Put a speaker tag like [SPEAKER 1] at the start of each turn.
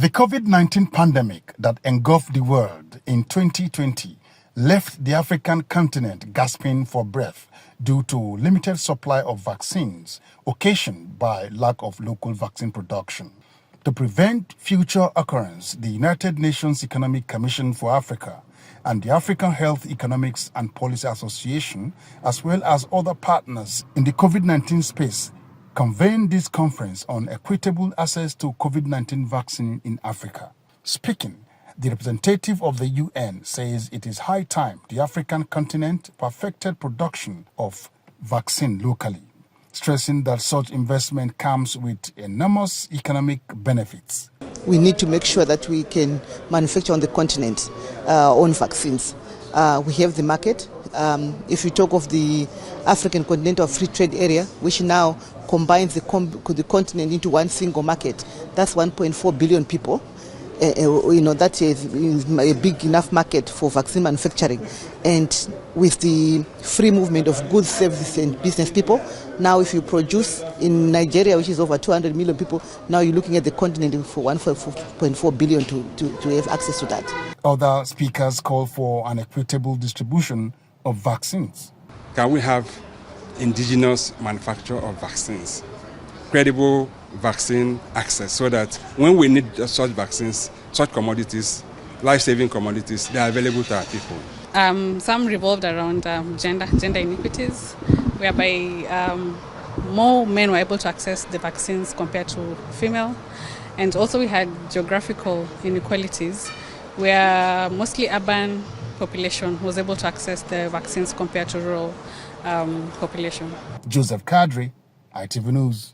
[SPEAKER 1] The COVID-19 pandemic that engulfed the world in 2020 left the African continent gasping for breath due to limited supply of vaccines occasioned by lack of local vaccine production. To prevent future occurrence, the United Nations Economic Commission for Africa and the African Health Economics and Policy Association, as well as other partners in the COVID-19 space, convened this conference on equitable access to COVID-19 vaccine in Africa. Speaking, the representative of the UN says it is high time the African continent perfected production of vaccine locally, stressing that such investment comes with enormous economic benefits.
[SPEAKER 2] We need to make sure that we can manufacture on the continent own vaccines. We have the market. If you talk of the African Continental Free Trade Area, which now combines the continent into one single market, that's 1.4 billion people. That is a big enough market for vaccine manufacturing. And with the free movement of goods, services and business people, now if you produce in Nigeria, which is over 200 million people, now you're looking at the continent for 1.4 billion to have access to that.
[SPEAKER 1] Other speakers call for an equitable distribution of vaccines.
[SPEAKER 3] Can we have indigenous manufacture of vaccines? Credible vaccine access, so that when we need such vaccines, such commodities, life-saving commodities, they are available to our people.
[SPEAKER 4] Some revolved around gender inequities, whereby more men were able to access the vaccines compared to female. And also we had geographical inequalities, where mostly urban population was able to access the vaccines compared to rural population.
[SPEAKER 1] Joseph Kadiri, ITV News.